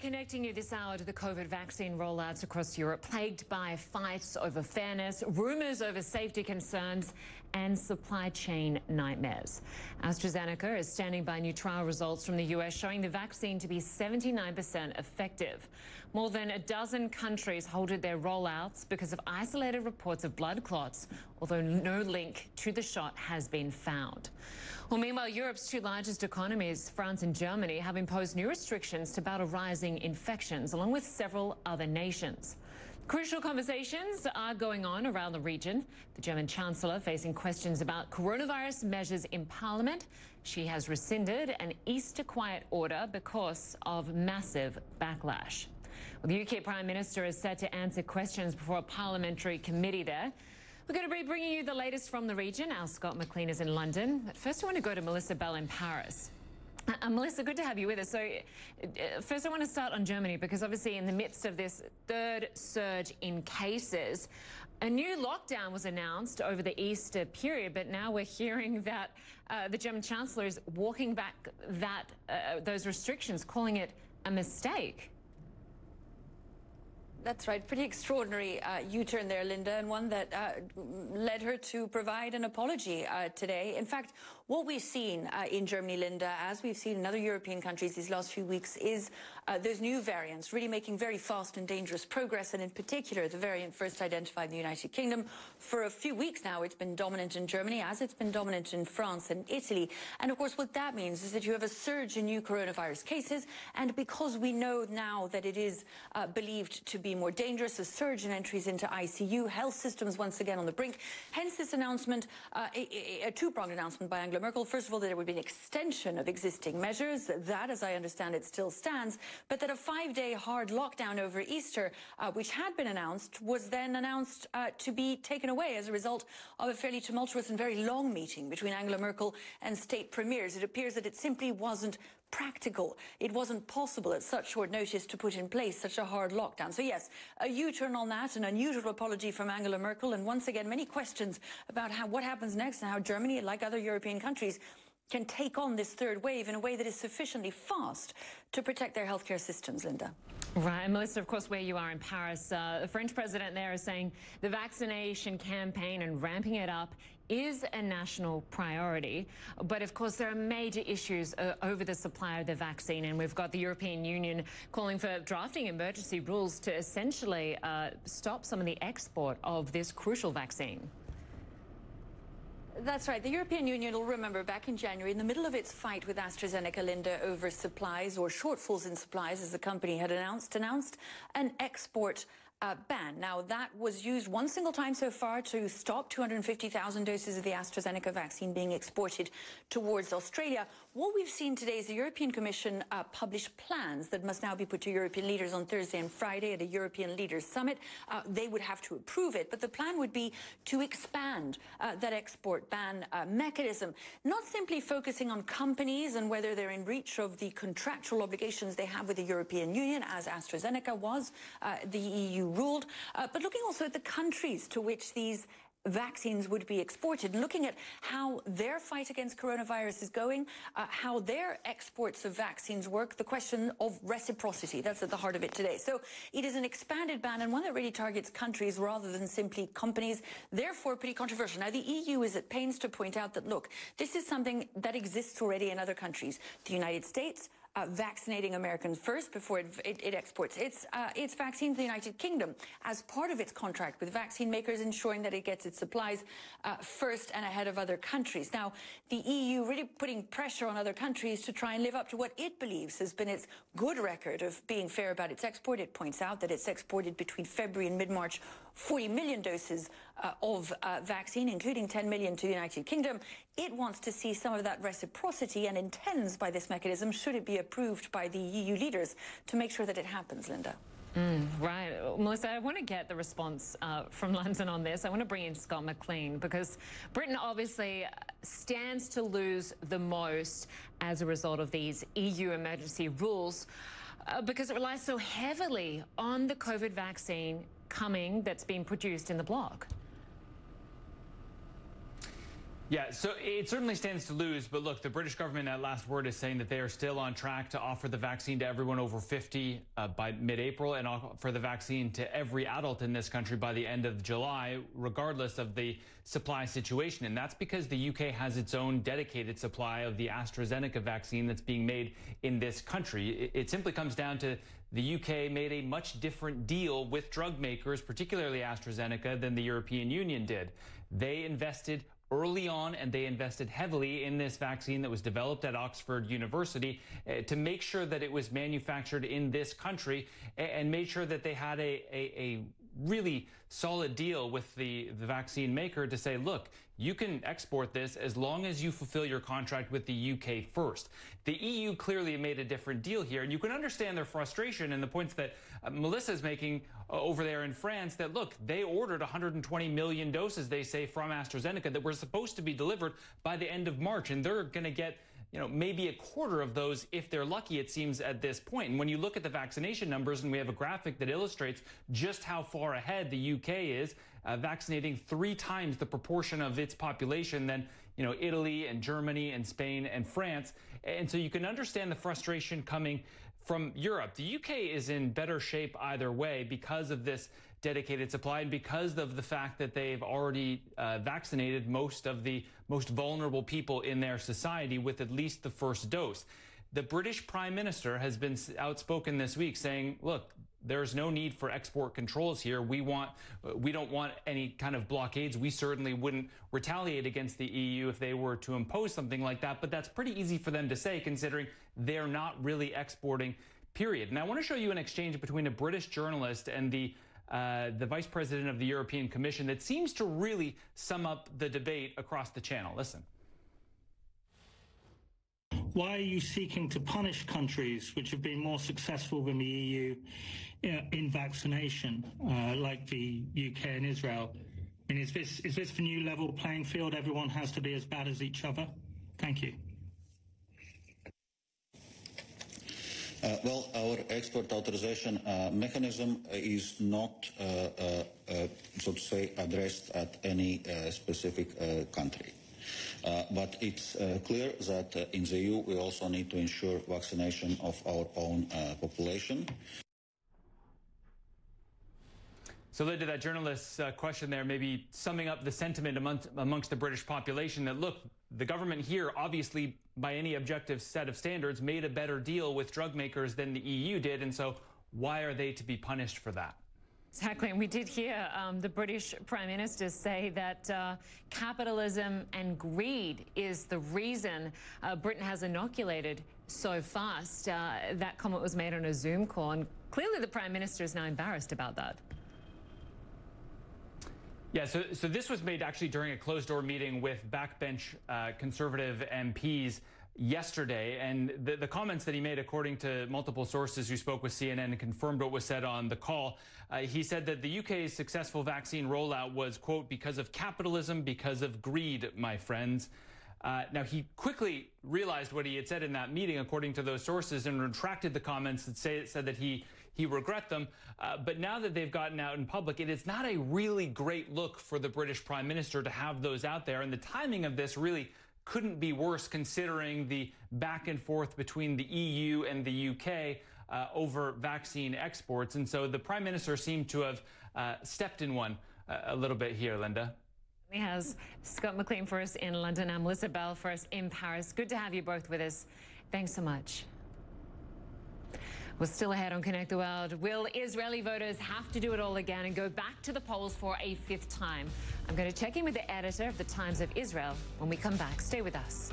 connecting you this hour to the COVID vaccine rollouts across Europe, plagued by fights over fairness, rumours over safety concerns and supply chain nightmares. AstraZeneca is standing by new trial results from the US showing the vaccine to be 79% effective. More than a dozen countries halted their rollouts because of isolated reports of blood clots, although no link to the shot has been found. Well, meanwhile, Europe's two largest economies, France and Germany, have imposed new restrictions to battle rising infections, along with several other nations. Crucial conversations are going on around the region. The German Chancellor facing questions about coronavirus measures in Parliament. She has rescinded an Easter quiet order because of massive backlash. Well, the UK Prime Minister is set to answer questions before a parliamentary committee there. We're going to be bringing you the latest from the region. Our Scott McLean is in London. But first, I want to go to Melissa Bell in Paris. Melissa, good to have you with us. So first I want to start on Germany, because obviously in the midst of this third surge in cases, a new lockdown was announced over the Easter period, but now we're hearing that the German Chancellor is walking back those restrictions, calling it a mistake. That's right. Pretty extraordinary U-turn there, Lynda, and one that led her to provide an apology today. In fact, what we've seen in Germany, Lynda, as we've seen in other European countries these last few weeks, is those new variants really making very fast and dangerous progress, and in particular, the variant first identified in the United Kingdom. For a few weeks now, it's been dominant in Germany, as it's been dominant in France and Italy. And of course, what that means is that you have a surge in new coronavirus cases, and because we know now that it is believed to be more dangerous, a surge in entries into ICU, health systems once again on the brink. Hence this announcement, a two-pronged announcement by Angela Merkel. First of all, that there would be an extension of existing measures. That, as I understand it, still stands. But that a 5-day hard lockdown over Easter, which had been announced, was then announced to be taken away as a result of a fairly tumultuous and very long meeting between Angela Merkel and state premiers. It appears that it simply wasn't practical. It wasn't possible at such short notice to put in place such a hard lockdown. So yes, a U-turn on that, an unusual apology from Angela Merkel, and once again many questions about what happens next and how Germany, like other European countries, can take on this third wave in a way that is sufficiently fast to protect their healthcare systems, Lynda. Right, and Melissa, of course, where you are in Paris, the French president there is saying the vaccination campaign and ramping it up is a national priority. But of course, there are major issues over the supply of the vaccine, and we've got the European Union calling for drafting emergency rules to essentially stop some of the export of this crucial vaccine. That's right. The European Union will remember back in January, in the middle of its fight with AstraZeneca, Lynda, over supplies or shortfalls in supplies, as the company had announced an export ban. Now, that was used one single time so far to stop 250,000 doses of the AstraZeneca vaccine being exported towards Australia. What we've seen today is the European Commission publish plans that must now be put to European leaders on Thursday and Friday at a European Leaders Summit. They would have to approve it, but the plan would be to expand that export ban mechanism, not simply focusing on companies and whether they're in breach of the contractual obligations they have with the European Union, as AstraZeneca was, the EU ruled, but looking also at the countries to which these vaccines would be exported, and looking at how their fight against coronavirus is going, how their exports of vaccines work, the question of reciprocity. That's at the heart of it today. So it is an expanded ban, and one that really targets countries rather than simply companies, therefore pretty controversial. Now, the EU is at pains to point out that, look, this is something that exists already in other countries. The United States, vaccinating Americans first before it exports its vaccines. The United Kingdom, as part of its contract with vaccine makers, ensuring that it gets its supplies first and ahead of other countries. Now, the EU really putting pressure on other countries to try and live up to what it believes has been its good record of being fair about its export. It points out that it's exported between February and mid-March 40 million doses of vaccine, including 10 million to the United Kingdom. It wants to see some of that reciprocity and intends by this mechanism, should it be approved by the EU leaders, to make sure that it happens, Lynda. Right. Melissa, I want to get the response from London on this. I want to bring in Scott McLean, because Britain obviously stands to lose the most as a result of these EU emergency rules, because it relies so heavily on the COVID vaccine that's being produced in the bloc. Yeah, so it certainly stands to lose. But look, the British government at last word is saying that they are still on track to offer the vaccine to everyone over 50 by mid-April and offer the vaccine to every adult in this country by the end of July, regardless of the supply situation. And that's because the UK has its own dedicated supply of the AstraZeneca vaccine that's being made in this country. It simply comes down to the UK made a much different deal with drug makers, particularly AstraZeneca, than the European Union did. They invested early on, and they invested heavily in this vaccine that was developed at Oxford University to make sure that it was manufactured in this country and made sure that they had a really solid deal with the vaccine maker to say, look, you can export this as long as you fulfill your contract with the UK first. The EU clearly made a different deal here, and you can understand their frustration and the points that Melissa is making over there in France, that, look, they ordered 120 million doses, they say, from AstraZeneca that were supposed to be delivered by the end of March, and they're going to get maybe a quarter of those if they're lucky, it seems, at this point. And when you look at the vaccination numbers, and we have a graphic that illustrates just how far ahead the UK is, vaccinating 3 times the proportion of its population than Italy and Germany and Spain and France. And so you can understand the frustration coming from Europe. The UK is in better shape either way because of this dedicated supply and because of the fact that they've already vaccinated most of the most vulnerable people in their society with at least the first dose. The British Prime Minister has been outspoken this week saying, look, there's no need for export controls here. We don't want any kind of blockades. We certainly wouldn't retaliate against the EU if they were to impose something like that. But that's pretty easy for them to say, considering they're not really exporting, period. And I want to show you an exchange between a British journalist and the Vice President of the European Commission that seems to really sum up the debate across the channel. Listen. Why are you seeking to punish countries which have been more successful than the EU in vaccination, like the UK and Israel? And is this the new level playing field? Everyone has to be as bad as each other? Thank you. Well, our export authorization mechanism is not, so to say, addressed at any specific country. But it's clear that in the EU we also need to ensure vaccination of our own population. So Lynda, that journalist's question there, maybe summing up the sentiment amongst the British population that, look, the government here, obviously, by any objective set of standards, made a better deal with drug makers than the EU did, and so why are they to be punished for that? Exactly, and we did hear the British Prime Minister say that capitalism and greed is the reason Britain has inoculated so fast. That comment was made on a Zoom call, and clearly the Prime Minister is now embarrassed about that. Yeah, so this was made actually during a closed-door meeting with backbench Conservative MPs yesterday, and the comments that he made, according to multiple sources who spoke with CNN and confirmed what was said on the call, he said that the UK's successful vaccine rollout was, quote, because of capitalism, because of greed, my friends. Now, he quickly realized what he had said in that meeting, according to those sources, and retracted the comments that said that he regret them. But now that they've gotten out in public, it is not a really great look for the British Prime Minister to have those out there. And the timing of this really couldn't be worse, considering the back and forth between the EU and the UK over vaccine exports. And so the Prime Minister seemed to have stepped in one a little bit here, Lynda. He has Scott McLean for us in London and Melissa Bell for us in Paris. Good to have you both with us. Thanks so much. We're still ahead on Connect the World. Will Israeli voters have to do it all again and go back to the polls for a 5th time? I'm going to check in with the editor of the Times of Israel when we come back. Stay with us.